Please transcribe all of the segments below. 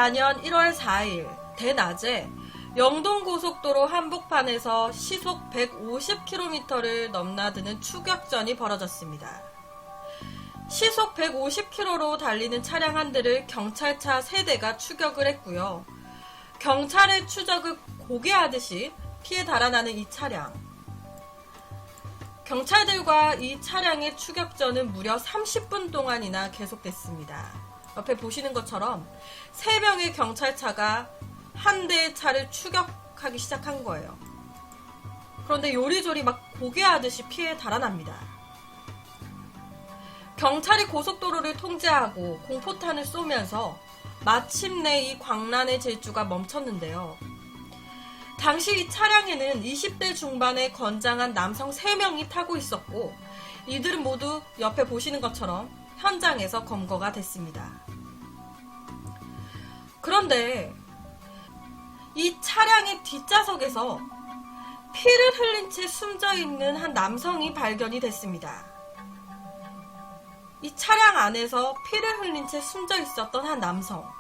2014년 1월 4일 대낮에 영동고속도로 한복판에서 시속 150km를 넘나드는 추격전이 벌어졌습니다. 시속 150km로 달리는 차량 한 대를 경찰차 3대가 추격을 했고요. 경찰의 추적을 고개하듯이 피해 달아나는 이 차량. 경찰들과 이 차량의 추격전은 무려 30분 동안이나 계속됐습니다. 옆에 보시는 것처럼 3명의 경찰차가 한 대의 차를 추격하기 시작한 거예요. 그런데 요리조리 막 고개하듯이 피해 달아납니다. 경찰이 고속도로를 통제하고 공포탄을 쏘면서 마침내 이 광란의 질주가 멈췄는데요. 당시 이 차량에는 20대 중반의 건장한 남성 3명이 타고 있었고 이들은 모두 옆에 보시는 것처럼 현장에서 검거가 됐습니다. 그런데 이 차량의 뒷좌석에서 피를 흘린 채 숨져있는 한 남성이 발견이 됐습니다. 이 차량 안에서 피를 흘린 채 숨져 있었던 한 남성.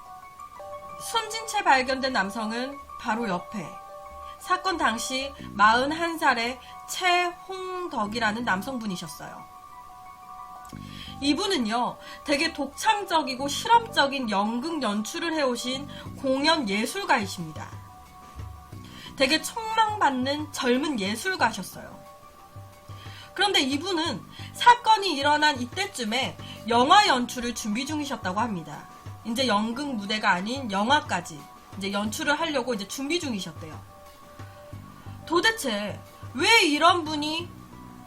숨진 채 발견된 남성은 바로 옆에 사건 당시 41살의 최홍덕이라는 남성분이셨어요. 이분은요, 되게 독창적이고 실험적인 연극 연출을 해오신 공연 예술가이십니다. 되게 촉망받는 젊은 예술가셨어요. 그런데 이분은 사건이 일어난 이때쯤에 영화 연출을 준비 중이셨다고 합니다. 이제 연극 무대가 아닌 영화까지 이제 연출을 하려고 이제 준비 중이셨대요. 도대체 왜 이런 분이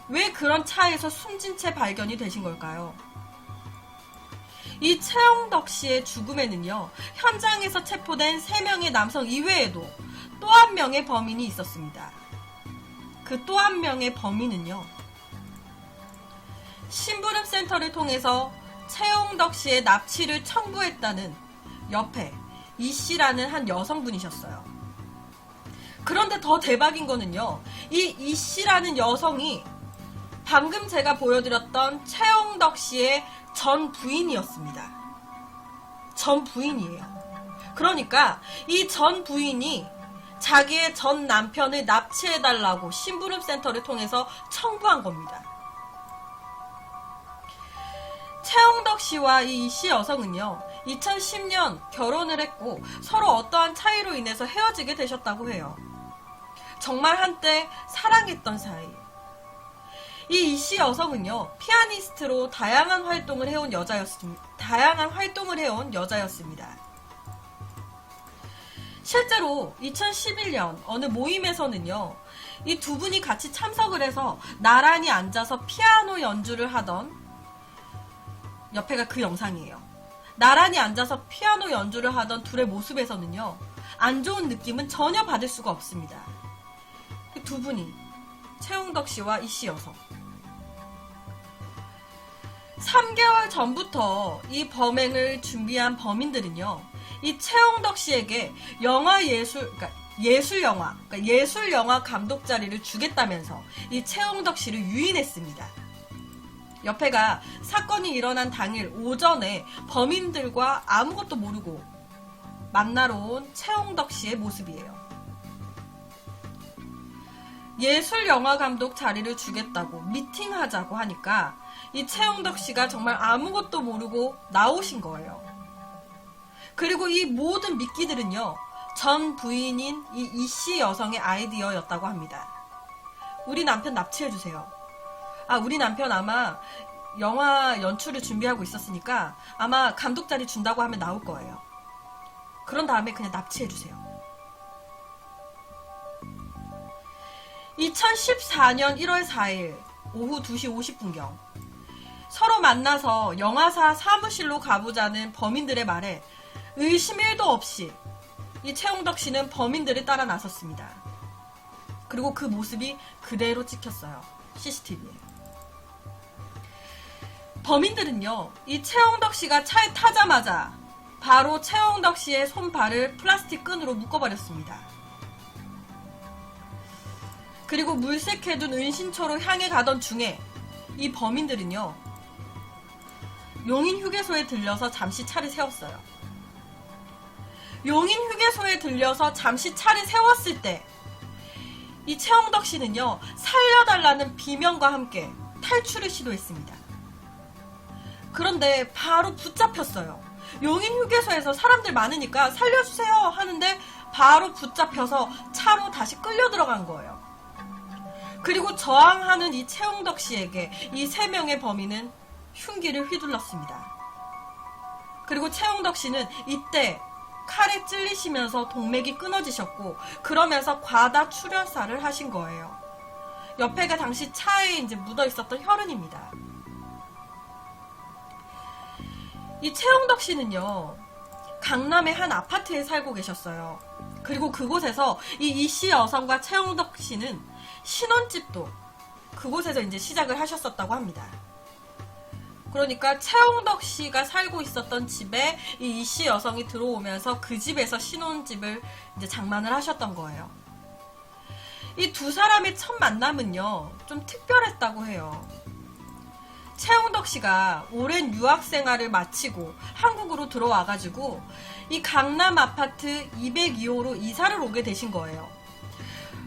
왜 그런 차에서 숨진 채 발견이 되신 걸까요? 이 최홍덕 씨의 죽음에는요, 현장에서 체포된 3명의 남성 이외에도 또 한 명의 범인이 있었습니다. 그 또 한 명의 범인은요, 심부름센터를 통해서 최홍덕 씨의 납치를 청구했다는 옆에 이 씨라는 한 여성분이셨어요. 그런데 더 대박인 거는요, 이 씨라는 여성이 방금 제가 보여드렸던 최홍덕 씨의 전 부인이었습니다. 전 부인이에요. 그러니까 이 전 부인이 자기의 전 남편을 납치해달라고 심부름센터를 통해서 청구한 겁니다. 최홍덕 씨와 이 씨 여성은요, 2010년 결혼을 했고 서로 어떠한 차이로 인해서 헤어지게 되셨다고 해요. 정말 한때 사랑했던 사이. 이 씨 여성은요, 피아니스트로 다양한 활동을 해온 여자였습니다. 실제로 2011년 어느 모임에서는요, 이 두 분이 같이 참석을 해서 나란히 앉아서 피아노 연주를 하던, 옆에가 그 영상이에요. 나란히 앉아서 피아노 연주를 하던 둘의 모습에서는요, 안 좋은 느낌은 전혀 받을 수가 없습니다. 두 분이 최홍덕 씨와 이 씨 여성. 3개월 전부터 이 범행을 준비한 범인들은요, 이 최홍덕 씨에게 예술 영화 감독 자리를 주겠다면서 이 최홍덕 씨를 유인했습니다. 옆에가 사건이 일어난 당일 오전에 범인들과 아무것도 모르고 만나러 온 최홍덕 씨의 모습이에요. 예술 영화 감독 자리를 주겠다고 미팅하자고 하니까 이 최홍덕 씨가 정말 아무것도 모르고 나오신 거예요. 그리고 이 모든 미끼들은요, 전 부인인 이 씨 여성의 아이디어였다고 합니다. 우리 남편 납치해주세요. 우리 남편 아마 영화 연출을 준비하고 있었으니까 아마 감독 자리 준다고 하면 나올 거예요. 그런 다음에 그냥 납치해주세요. 2014년 1월 4일 오후 2시 50분경 서로 만나서 영화사 사무실로 가보자는 범인들의 말에 의심 1도 없이 이 최홍덕 씨는 범인들을 따라 나섰습니다. 그리고 그 모습이 그대로 찍혔어요. CCTV에. 범인들은요, 이 최홍덕 씨가 차에 타자마자 바로 최홍덕 씨의 손발을 플라스틱 끈으로 묶어버렸습니다. 그리고 물색해둔 은신처로 향해 가던 중에 이 범인들은요, 용인 휴게소에 들려서 잠시 차를 세웠어요. 용인 휴게소에 들려서 잠시 차를 세웠을 때 이 최홍덕 씨는요, 살려달라는 비명과 함께 탈출을 시도했습니다. 그런데 바로 붙잡혔어요. 용인 휴게소에서 사람들 많으니까 살려주세요 하는데 바로 붙잡혀서 차로 다시 끌려 들어간 거예요. 그리고 저항하는 이 최홍덕 씨에게 이 3명의 범인은 흉기를 휘둘렀습니다. 그리고 최홍덕 씨는 이때 칼에 찔리시면서 동맥이 끊어지셨고, 그러면서 과다 출혈사를 하신 거예요. 옆에가 당시 차에 이제 묻어 있었던 혈흔입니다. 이 최홍덕 씨는요, 강남의 한 아파트에 살고 계셨어요. 그리고 그곳에서 이 이씨 여성과 최홍덕 씨는 신혼집도 그곳에서 이제 시작을 하셨었다고 합니다. 그러니까 최홍덕 씨가 살고 있었던 집에 이 이씨 여성이 들어오면서 그 집에서 신혼집을 이제 장만을 하셨던 거예요. 이 두 사람의 첫 만남은요, 좀 특별했다고 해요. 최홍덕 씨가 오랜 유학 생활을 마치고 한국으로 들어와가지고 이 강남 아파트 202호로 이사를 오게 되신 거예요.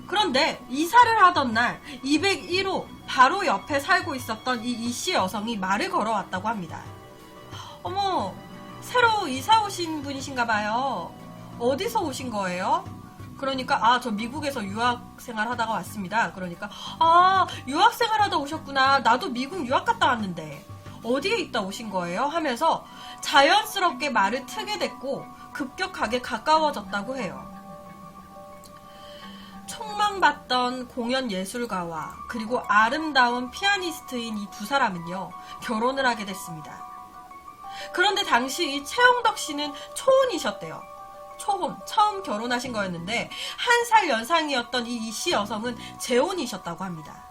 그런데 이사를 하던 날 201호 바로 옆에 살고 있었던 이 이씨 여성이 말을 걸어왔다고 합니다. 어머, 새로 이사 오신 분이신가 봐요. 어디서 오신 거예요? 그러니까 저 미국에서 유학생활 하다가 왔습니다. 그러니까 유학생활 하다 오셨구나. 나도 미국 유학 갔다 왔는데 어디에 있다 오신 거예요? 하면서 자연스럽게 말을 트게 됐고 급격하게 가까워졌다고 해요. 촉망받던 공연 예술가와 그리고 아름다운 피아니스트인 이 두 사람은요, 결혼을 하게 됐습니다. 그런데 당시 이 최홍덕 씨는 초혼이셨대요. 초혼, 처음 결혼하신 거였는데 1살 연상이었던 이 이씨 여성은 재혼이셨다고 합니다.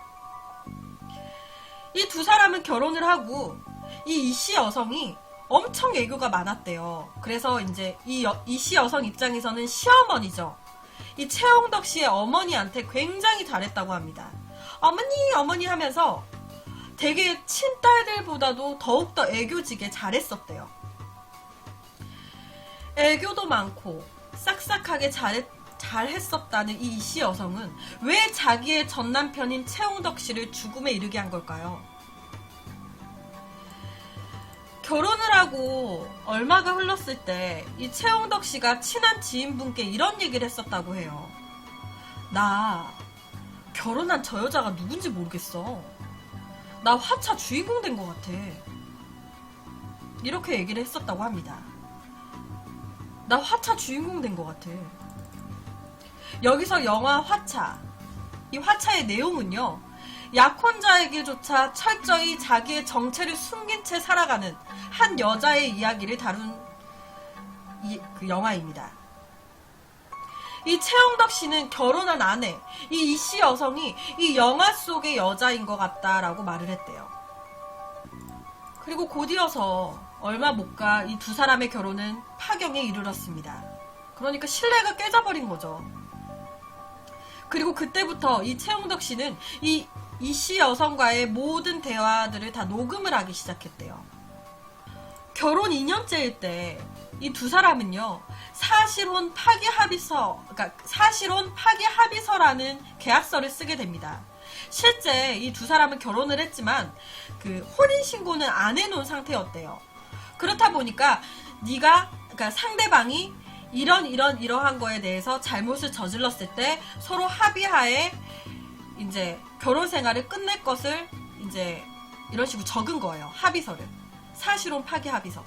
이 두 사람은 결혼을 하고 이 이씨 여성이 엄청 애교가 많았대요. 그래서 이제 이씨 여성 입장에서는 시어머니죠. 이 최홍덕 씨의 어머니한테 굉장히 잘했다고 합니다. 어머니, 어머니 하면서 되게 친딸들보다도 더욱더 애교지게 잘했었대요. 애교도 많고 싹싹하게 잘했었다는 이 이씨 여성은 왜 자기의 전남편인 최홍덕 씨를 죽음에 이르게 한 걸까요? 결혼을 하고 얼마가 흘렀을 때 이 최홍덕 씨가 친한 지인분께 이런 얘기를 했었다고 해요. 나 결혼한 저 여자가 누군지 모르겠어. 나 화차 주인공 된 것 같아. 이렇게 얘기를 했었다고 합니다. 나 화차 주인공 된 것 같아. 여기서 영화 화차, 이 화차의 내용은요, 약혼자에게조차 철저히 자기의 정체를 숨긴 채 살아가는 한 여자의 이야기를 다룬 그 영화입니다. 이 최홍덕 씨는 결혼한 아내, 이 이씨 여성이 이 영화 속의 여자인 것 같다라고 말을 했대요. 그리고 곧이어서 얼마 못 가 이 두 사람의 결혼은 파경에 이르렀습니다. 그러니까 신뢰가 깨져버린 거죠. 그리고 그때부터 이 최홍덕 씨는 이 이씨 여성과의 모든 대화들을 다 녹음을 하기 시작했대요. 결혼 2년째일 때 이 두 사람은요, 사실혼 파기 합의서, 그러니까 사실혼 파기 합의서라는 계약서를 쓰게 됩니다. 실제 이 두 사람은 결혼을 했지만 그 혼인신고는 안 해놓은 상태였대요. 그렇다 보니까 그러니까 상대방이 이러한 거에 대해서 잘못을 저질렀을 때 서로 합의하에 이제 결혼 생활을 끝낼 것을 이제 이런 식으로 적은 거예요. 합의서를. 사실혼 파기 합의서.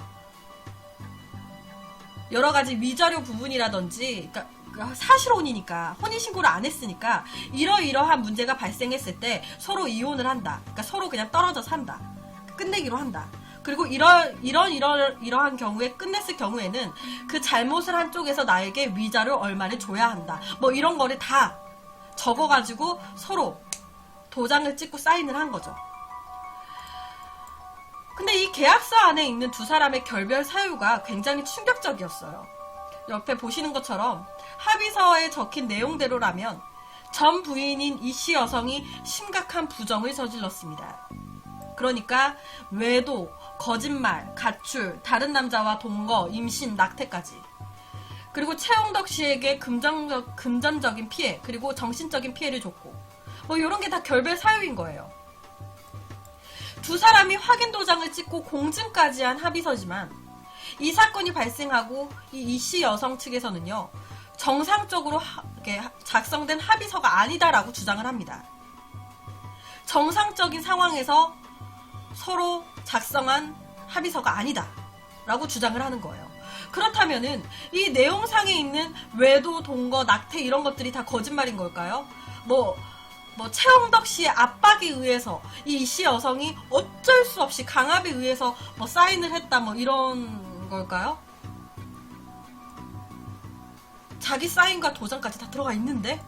여러 가지 위자료 부분이라든지, 그러니까 사실혼이니까 혼인신고를 안 했으니까 이러이러한 문제가 발생했을 때 서로 이혼을 한다. 그러니까 서로 그냥 떨어져 산다. 끝내기로 한다. 그리고 이러한 경우에 끝냈을 경우에는 그 잘못을 한 쪽에서 나에게 위자료 얼마를 줘야 한다. 뭐 이런 거를 다 적어가지고 서로 도장을 찍고 사인을 한 거죠. 근데 이 계약서 안에 있는 두 사람의 결별 사유가 굉장히 충격적이었어요. 옆에 보시는 것처럼 합의서에 적힌 내용대로라면 전 부인인 이씨 여성이 심각한 부정을 저질렀습니다. 그러니까 외도, 거짓말, 가출, 다른 남자와 동거, 임신, 낙태까지. 그리고 최홍덕 씨에게 금전적인 피해, 그리고 정신적인 피해를 줬고, 뭐 이런 게 다 결별 사유인 거예요. 두 사람이 확인 도장을 찍고 공증까지 한 합의서지만 이 사건이 발생하고 이 이씨 여성 측에서는요, 정상적으로 작성된 합의서가 아니다라고 주장을 합니다. 정상적인 상황에서 서로 작성한 합의서가 아니다 라고 주장을 하는 거예요. 그렇다면은 이 내용상에 있는 외도, 동거, 낙태 이런 것들이 다 거짓말인 걸까요? 뭐 최홍덕 씨의 압박에 의해서 이 이씨 여성이 어쩔 수 없이 강압에 의해서 뭐 사인을 했다 뭐 이런 걸까요? 자기 사인과 도장까지 다 들어가 있는데?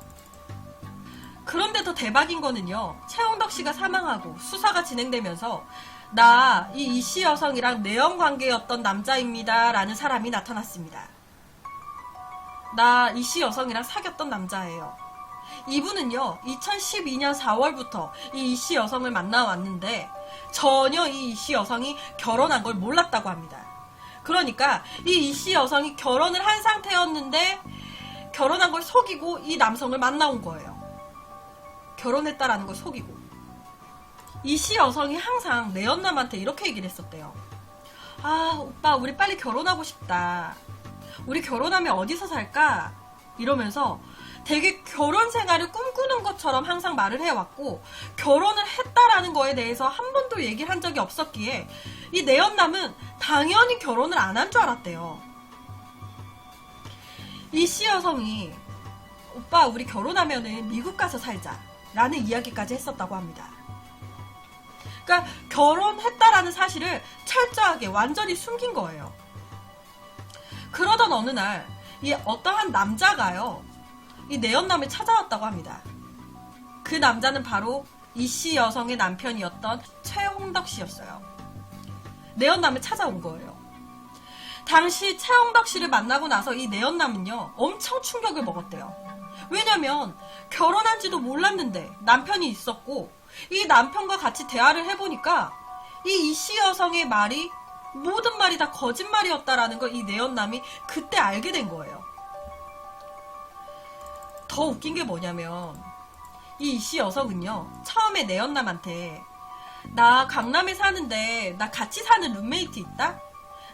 그런데 더 대박인 거는요, 최홍덕 씨가 사망하고 수사가 진행되면서 나 이 이씨 여성이랑 내연 관계였던 남자입니다 라는 사람이 나타났습니다. 나 이씨 여성이랑 사귀었던 남자예요. 이분은요, 2012년 4월부터 이 이씨 여성을 만나왔는데 전혀 이 이씨 여성이 결혼한 걸 몰랐다고 합니다. 그러니까 이 이씨 여성이 결혼을 한 상태였는데 결혼한 걸 속이고 이 남성을 만나온 거예요. 결혼했다라는 걸 속이고. 이씨 여성이 항상 내연남한테 이렇게 얘기를 했었대요. 아, 오빠 우리 빨리 결혼하고 싶다. 우리 결혼하면 어디서 살까? 이러면서 되게 결혼 생활을 꿈꾸는 것처럼 항상 말을 해왔고, 결혼을 했다라는 거에 대해서 한 번도 얘기를 한 적이 없었기에 이 내연남은 당연히 결혼을 안 한 줄 알았대요. 이씨 여성이 오빠 우리 결혼하면은 미국 가서 살자 라는 이야기까지 했었다고 합니다. 그러니까 결혼했다라는 사실을 철저하게 완전히 숨긴 거예요. 그러던 어느 날 이 어떠한 남자가요, 이 내연남을 찾아왔다고 합니다. 그 남자는 바로 이씨 여성의 남편이었던 최홍덕 씨였어요. 내연남을 찾아온 거예요. 당시 최홍덕 씨를 만나고 나서 이 내연남은요, 엄청 충격을 먹었대요. 왜냐면 결혼한지도 몰랐는데 남편이 있었고, 이 남편과 같이 대화를 해보니까 이 이씨 여성의 말이 모든 말이 다 거짓말이었다라는 걸 이 내연남이 그때 알게 된 거예요. 더 웃긴 게 뭐냐면 이 이씨 여성은요, 처음에 내연남한테 나 강남에 사는데 나 같이 사는 룸메이트 있다?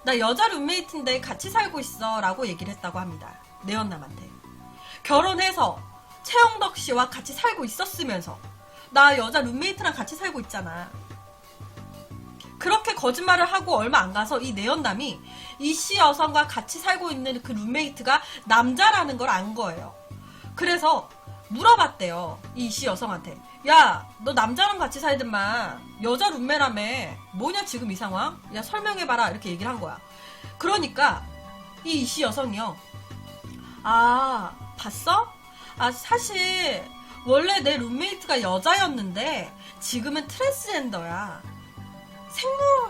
나 여자 룸메이트인데 같이 살고 있어 라고 얘기를 했다고 합니다. 내연남한테. 결혼해서 최홍덕 씨와 같이 살고 있었으면서 나 여자 룸메이트랑 같이 살고 있잖아. 그렇게 거짓말을 하고 얼마 안 가서 이 내연남이 이씨 여성과 같이 살고 있는 그 룸메이트가 남자라는 걸 안 거예요. 그래서 물어봤대요. 이 이씨 여성한테. 야, 너 남자랑 같이 살더만 여자 룸메라며. 뭐냐 지금 이 상황? 야, 설명해봐라. 이렇게 얘기를 한 거야. 그러니까 이 이씨 여성이요. 아, 봤어? 아, 사실 원래 내 룸메이트가 여자였는데 지금은 트랜스젠더야.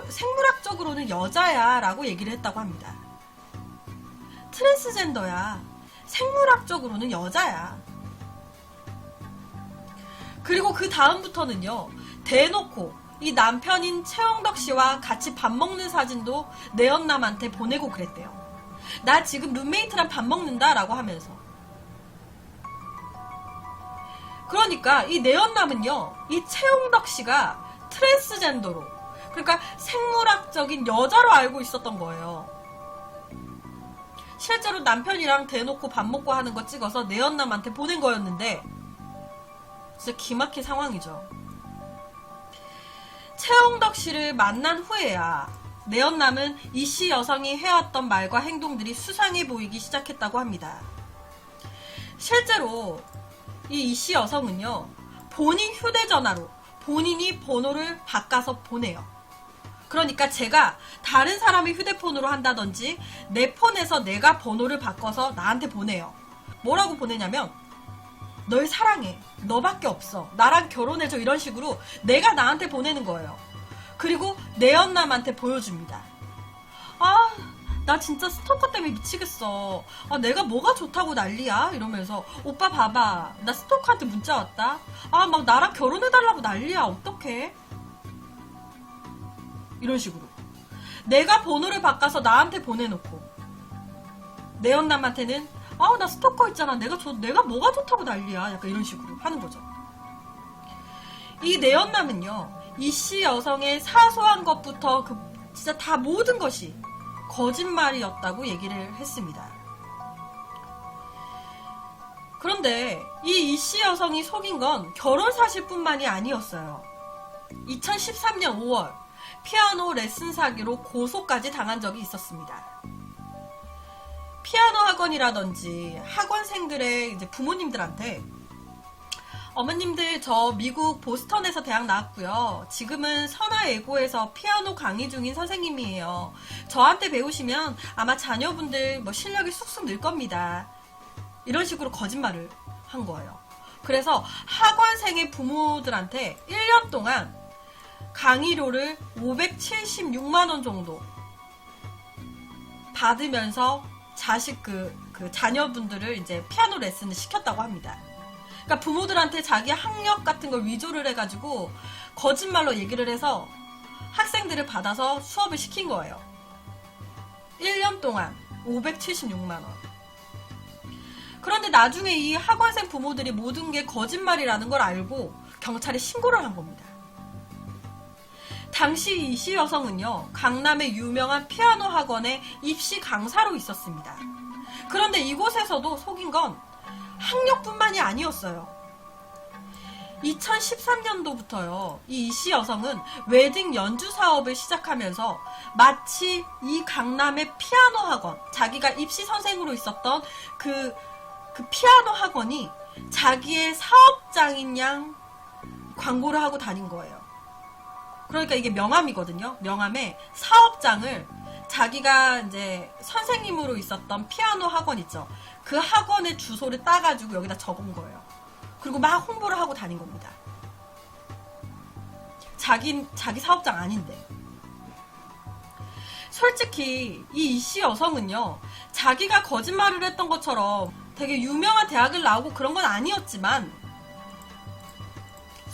생물학적으로는 여자야 라고 얘기를 했다고 합니다. 트랜스젠더야. 생물학적으로는 여자야. 그리고 그 다음부터는요, 대놓고 이 남편인 최홍덕 씨와 같이 밥 먹는 사진도 내연남한테 보내고 그랬대요. 나 지금 룸메이트랑 밥 먹는다 라고 하면서. 그러니까 이 내연남은요, 이 최홍덕 씨가 트랜스젠더로, 그러니까 생물학적인 여자로 알고 있었던 거예요. 실제로 남편이랑 대놓고 밥 먹고 하는 거 찍어서 내연남한테 보낸 거였는데 진짜 기막힌 상황이죠. 최홍덕 씨를 만난 후에야 내연남은 이씨 여성이 해왔던 말과 행동들이 수상해 보이기 시작했다고 합니다. 실제로 이 이씨 여성은요, 본인 휴대전화로 본인이 번호를 바꿔서 보내요. 그러니까 제가 다른 사람의 휴대폰으로 한다든지 내 폰에서 내가 번호를 바꿔서 나한테 보내요. 뭐라고 보내냐면 널 사랑해. 너밖에 없어. 나랑 결혼해줘. 이런 식으로 내가 나한테 보내는 거예요. 그리고 내연남한테 보여줍니다. 아, 나 진짜 스토커 때문에 미치겠어. 아, 내가 뭐가 좋다고 난리야? 이러면서 오빠 봐봐. 나 스토커한테 문자 왔다. 아, 막 나랑 결혼해달라고 난리야. 어떡해? 이런 식으로 내가 번호를 바꿔서 나한테 보내놓고 내연남한테는 나 스토커 있잖아. 내가 뭐가 좋다고 난리야. 약간 이런 식으로 하는 거죠. 이 내연남은요, 이씨 여성의 사소한 것부터 진짜 다 모든 것이 거짓말이었다고 얘기를 했습니다. 그런데 이 이씨 여성이 속인 건 결혼 사실뿐만이 아니었어요. 2013년 5월 피아노 레슨 사기로 고소까지 당한 적이 있었습니다. 피아노 학원이라든지 학원생들의 이제 부모님들한테 어머님들, 저 미국 보스턴에서 대학 나왔고요. 지금은 선화예고에서 피아노 강의 중인 선생님이에요. 저한테 배우시면 아마 자녀분들 실력이 쑥쑥 늘 겁니다. 이런 식으로 거짓말을 한 거예요. 그래서 학원생의 부모들한테 1년 동안 강의료를 576만원 정도 받으면서 자식 자녀분들을 이제 피아노 레슨을 시켰다고 합니다. 그러니까 부모들한테 자기 학력 같은 걸 위조를 해가지고 거짓말로 얘기를 해서 학생들을 받아서 수업을 시킨 거예요. 1년 동안 576만원. 그런데 나중에 이 학원생 부모들이 모든 게 거짓말이라는 걸 알고 경찰에 신고를 한 겁니다. 당시 이씨 여성은요, 강남의 유명한 피아노 학원에 입시 강사로 있었습니다. 그런데 이곳에서도 속인 건 학력뿐만이 아니었어요. 2013년도부터요, 이 이씨 여성은 웨딩 연주 사업을 시작하면서 마치 이 강남의 피아노 학원, 자기가 입시 선생으로 있었던 그 피아노 학원이 자기의 사업장인 양 광고를 하고 다닌 거예요. 그러니까 이게 명함이거든요. 명함에 사업장을 자기가 이제 선생님으로 있었던 피아노 학원 있죠. 그 학원의 주소를 따가지고 여기다 적은 거예요. 그리고 막 홍보를 하고 다닌 겁니다. 자기 사업장 아닌데. 솔직히 이 이씨 여성은요, 자기가 거짓말을 했던 것처럼 되게 유명한 대학을 나오고 그런 건 아니었지만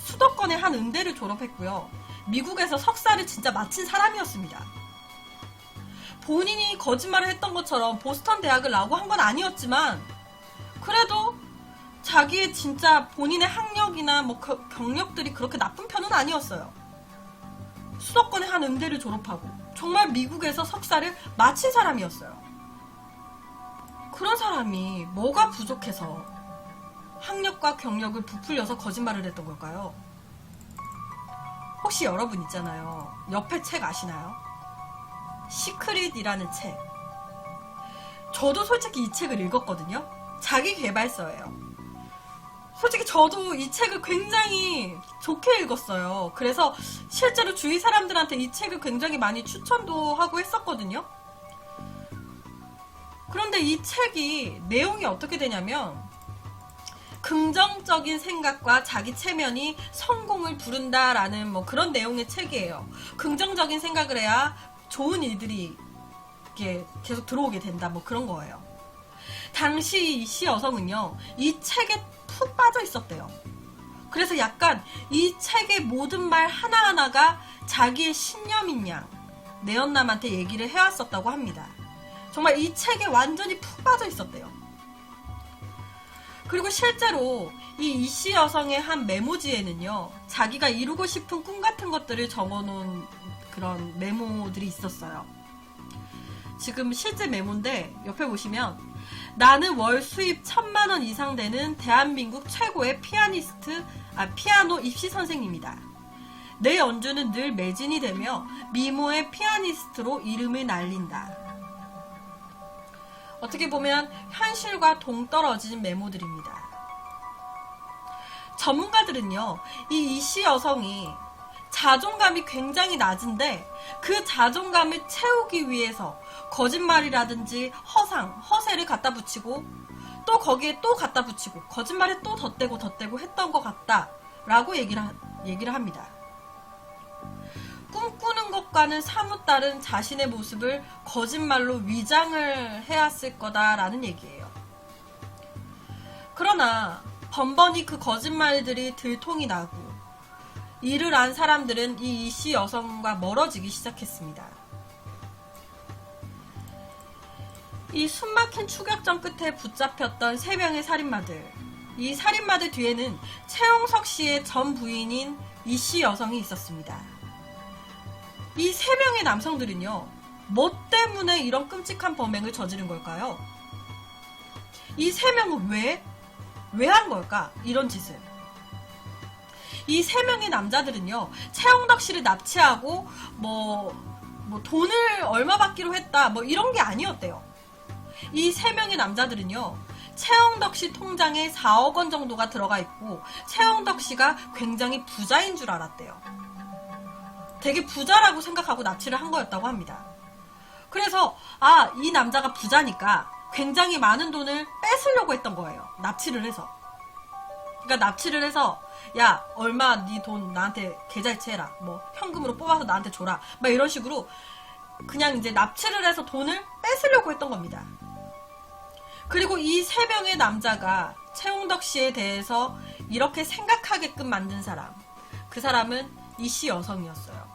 수도권의 한 음대를 졸업했고요. 미국에서 석사를 진짜 마친 사람이었습니다. 본인이 거짓말을 했던 것처럼 보스턴 대학을 나오고 한 건 아니었지만 그래도 자기의 진짜 본인의 학력이나 경력들이 그렇게 나쁜 편은 아니었어요. 수도권의 한 음대를 졸업하고 정말 미국에서 석사를 마친 사람이었어요. 그런 사람이 뭐가 부족해서 학력과 경력을 부풀려서 거짓말을 했던 걸까요? 혹시 여러분 있잖아요. 옆에 책 아시나요? 시크릿이라는 책. 저도 솔직히 이 책을 읽었거든요. 자기 개발서예요. 솔직히 저도 이 책을 굉장히 좋게 읽었어요. 그래서 실제로 주위 사람들한테 이 책을 굉장히 많이 추천도 하고 했었거든요. 그런데 이 책이 내용이 어떻게 되냐면 긍정적인 생각과 자기 체면이 성공을 부른다라는 그런 내용의 책이에요. 긍정적인 생각을 해야 좋은 일들이 이렇게 계속 들어오게 된다, 그런 거예요. 당시 이 씨 여성은요, 이 책에 푹 빠져 있었대요. 그래서 약간 이 책의 모든 말 하나하나가 자기의 신념인 양 내연남한테 얘기를 해왔었다고 합니다. 정말 이 책에 완전히 푹 빠져 있었대요. 그리고 실제로 이 이씨 여성의 한 메모지에는요, 자기가 이루고 싶은 꿈 같은 것들을 적어놓은 그런 메모들이 있었어요. 지금 실제 메모인데 옆에 보시면 나는 월 수입 1,000만원 이상 되는 대한민국 최고의 피아노 입시 선생님이다. 내 연주는 늘 매진이 되며 미모의 피아니스트로 이름을 날린다. 어떻게 보면 현실과 동떨어진 메모들입니다. 전문가들은요, 이 이씨 여성이 자존감이 굉장히 낮은데 그 자존감을 채우기 위해서 거짓말이라든지 허세를 갖다 붙이고 또 거기에 또 갖다 붙이고 거짓말에 또 덧대고 했던 것 같다라고 얘기를 합니다. 꿈꾸는 것과는 사뭇 다른 자신의 모습을 거짓말로 위장을 해왔을 거다라는 얘기예요. 그러나 번번이 그 거짓말들이 들통이 나고 이를 안 사람들은 이 이씨 여성과 멀어지기 시작했습니다. 이 숨막힌 추격전 끝에 붙잡혔던 3명의 살인마들. 이 살인마들 뒤에는 최홍석 씨의 전 부인인 이 씨 여성이 있었습니다. 이 3명의 남성들은요, 뭐 때문에 이런 끔찍한 범행을 저지른 걸까요? 이 3명은 왜 한 걸까? 이런 짓을. 이 3명의 남자들은요, 최홍덕 씨를 납치하고, 돈을 얼마 받기로 했다, 이런 게 아니었대요. 이 3명의 남자들은요, 최홍덕 씨 통장에 4억 원 정도가 들어가 있고, 최홍덕 씨가 굉장히 부자인 줄 알았대요. 되게 부자라고 생각하고 납치를 한 거였다고 합니다. 그래서, 이 남자가 부자니까 굉장히 많은 돈을 뺏으려고 했던 거예요. 납치를 해서. 그러니까 납치를 해서, 야, 얼마 네 돈 나한테 계좌이체해라. 현금으로 뽑아서 나한테 줘라. 이런 식으로 그냥 이제 납치를 해서 돈을 뺏으려고 했던 겁니다. 그리고 이 3명의 남자가 최홍덕 씨에 대해서 이렇게 생각하게끔 만든 사람. 그 사람은 이 씨 여성이었어요.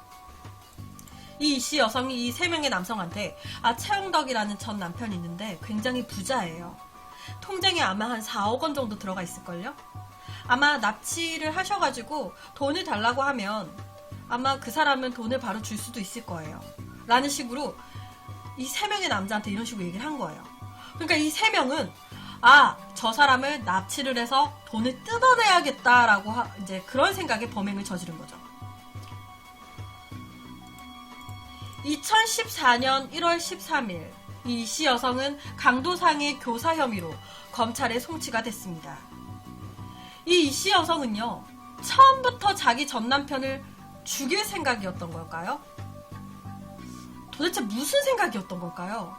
이 씨 여성이 이 3명의 남성한테 최홍덕이라는 전 남편이 있는데 굉장히 부자예요. 통장에 아마 한 4억 원 정도 들어가 있을걸요? 아마 납치를 하셔가지고 돈을 달라고 하면 아마 그 사람은 돈을 바로 줄 수도 있을 거예요. 라는 식으로 이 3명의 남자한테 이런 식으로 얘기를 한 거예요. 그러니까 이 3명은 저 사람을 납치를 해서 돈을 뜯어내야겠다라고 이제 그런 생각에 범행을 저지른 거죠. 2014년 1월 13일 이 씨 여성은 강도상해 교사 혐의로 검찰에 송치가 됐습니다. 이 씨 여성은요, 처음부터 자기 전 남편을 죽일 생각이었던 걸까요? 도대체 무슨 생각이었던 걸까요?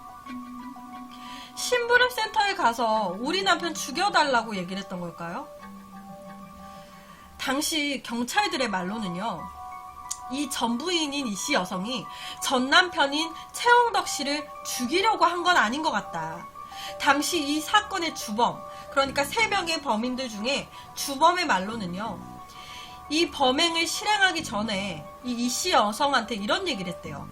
심부름 센터에 가서 우리 남편 죽여달라고 얘기를 했던 걸까요? 당시 경찰들의 말로는요, 이 전 부인인 이 씨 여성이 전 남편인 최홍덕 씨를 죽이려고 한 건 아닌 것 같다. 당시 이 사건의 주범, 그러니까 3명의 범인들 중에 주범의 말로는요, 이 범행을 실행하기 전에 이 씨 여성한테 이런 얘기를 했대요.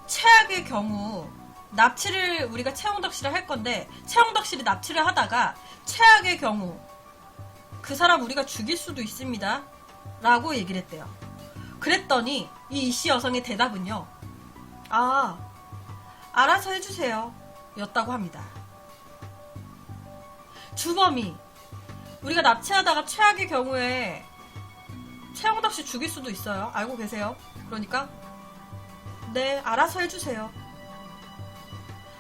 최악의 경우 납치를 우리가 최홍덕 씨를 할 건데 최홍덕 씨를 납치를 하다가 최악의 경우 그 사람 우리가 죽일 수도 있습니다 라고 얘기를 했대요. 그랬더니 이 씨 여성의 대답은요, 알아서 해주세요 였다고 합니다. 주범이 우리가 납치하다가 최악의 경우에 최홍덕 씨 죽일 수도 있어요. 알고 계세요? 그러니까 네, 알아서 해주세요.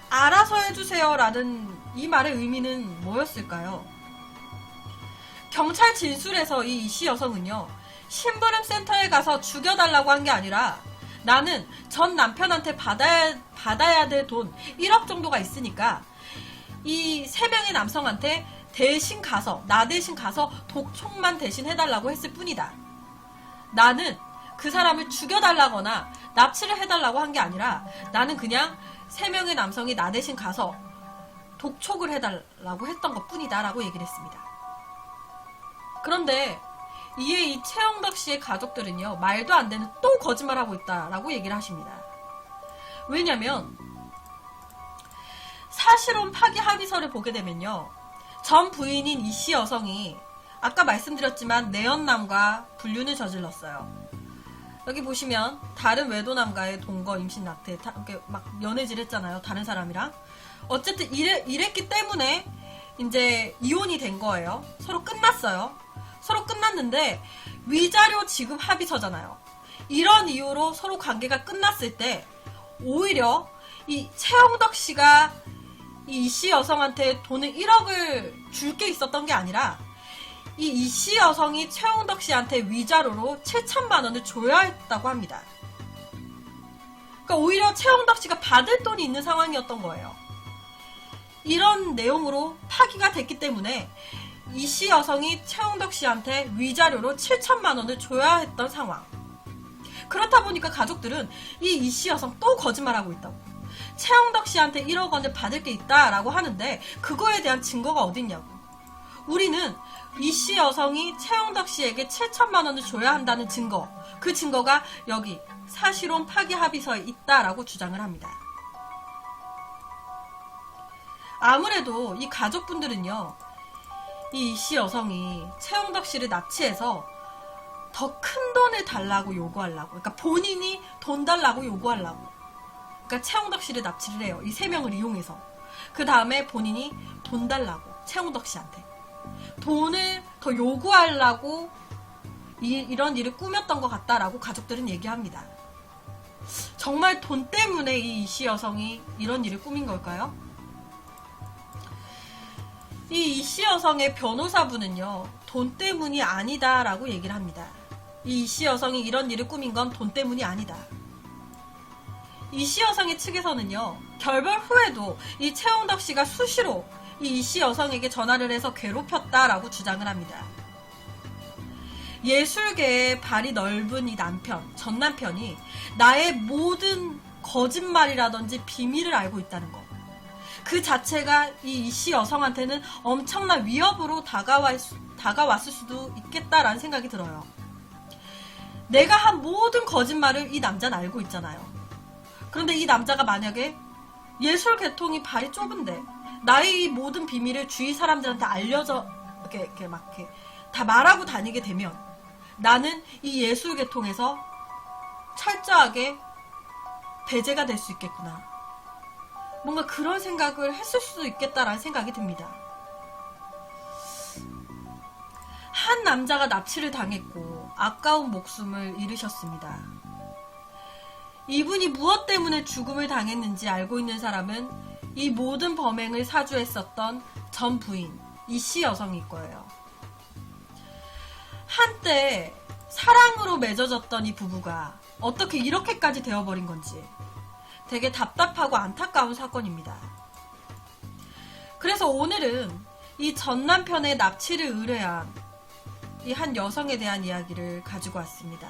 알아서 해주세요 라는 이 말의 의미는 뭐였을까요? 경찰 진술에서 이 씨 여성은요, 심부름 센터에 가서 죽여달라고 한 게 아니라 나는 전 남편한테 받아야 될 돈 1억 정도가 있으니까 이 3명의 남성한테 나 대신 가서 독촉만 대신 해달라고 했을 뿐이다. 나는 그 사람을 죽여달라거나 납치를 해달라고 한 게 아니라 나는 그냥 3명의 남성이 나 대신 가서 독촉을 해달라고 했던 것 뿐이다 라고 얘기를 했습니다. 그런데 이에 이 최홍덕 씨의 가족들은요, 말도 안 되는 또 거짓말하고 있다라고 얘기를 하십니다. 왜냐면 사실혼 파기 합의서를 보게 되면요, 전 부인인 이 씨 여성이 아까 말씀드렸지만 내연남과 불륜을 저질렀어요. 여기 보시면 다른 외도남과의 동거, 임신, 낙태 이렇게 막 연애질 했잖아요. 다른 사람이랑. 어쨌든 이랬기 때문에 이제 이혼이 된 거예요. 서로 끝났어요. 서로 끝났는데 위자료 지급 합의서잖아요. 이런 이유로 서로 관계가 끝났을 때 오히려 이 최홍덕 씨가 이 씨 여성한테 돈을 1억을 줄 게 있었던 게 아니라 이 씨 여성이 최홍덕 씨한테 위자료로 7천만 원을 줘야 했다고 합니다. 그러니까 오히려 최홍덕 씨가 받을 돈이 있는 상황이었던 거예요. 이런 내용으로 파기가 됐기 때문에 이 씨 여성이 최홍덕 씨한테 위자료로 7천만 원을 줘야 했던 상황. 그렇다 보니까 가족들은 이 씨 여성 또 거짓말하고 있다고. 최홍덕 씨한테 1억 원을 받을 게 있다라고 하는데 그거에 대한 증거가 어딨냐고. 우리는 이 씨 여성이 최홍덕 씨에게 7천만 원을 줘야 한다는 증거, 그 증거가 여기 사실혼 파기 합의서에 있다라고 주장을 합니다. 아무래도 이 가족분들은요, 이 이씨 여성이 최홍덕 씨를 납치해서 더 큰 돈을 달라고 요구하려고, 그러니까 본인이 돈 달라고 요구하려고, 그러니까 최홍덕 씨를 납치를 해요. 이 3명을 이용해서. 그 다음에 본인이 돈 달라고, 최홍덕 씨한테 돈을 더 요구하려고 이런 일을 꾸몄던 것 같다라고 가족들은 얘기합니다. 정말 돈 때문에 이 이씨 여성이 이런 일을 꾸민 걸까요? 이 이씨 여성의 변호사분은요, 돈 때문이 아니다라고 얘기를 합니다. 이 이씨 여성이 이런 일을 꾸민 건 돈 때문이 아니다. 이씨 여성의 측에서는요, 결별 후에도 이 최홍덕 씨가 수시로 이 이씨 여성에게 전화를 해서 괴롭혔다라고 주장을 합니다. 예술계에 발이 넓은 이 남편, 전 남편이 나의 모든 거짓말이라든지 비밀을 알고 있다는 것. 그 자체가 이 이씨 여성한테는 엄청난 위협으로 다가왔을 수도 있겠다라는 생각이 들어요. 내가 한 모든 거짓말을 이 남자는 알고 있잖아요. 그런데 이 남자가 만약에 예술 계통이 발이 좁은데 나의 이 모든 비밀을 주위 사람들한테 알려져 이렇게 다 말하고 다니게 되면 나는 이 예술 계통에서 철저하게 배제가 될 수 있겠구나. 뭔가 그런 생각을 했을 수도 있겠다라는 생각이 듭니다. 한 남자가 납치를 당했고 아까운 목숨을 잃으셨습니다. 이분이 무엇 때문에 죽음을 당했는지 알고 있는 사람은 이 모든 범행을 사주했었던 전 부인 이씨 여성일 거예요. 한때 사랑으로 맺어졌던 이 부부가 어떻게 이렇게까지 되어버린 건지 되게 답답하고 안타까운 사건입니다. 그래서 오늘은 이 전 남편의 납치를 의뢰한 이 한 여성에 대한 이야기를 가지고 왔습니다.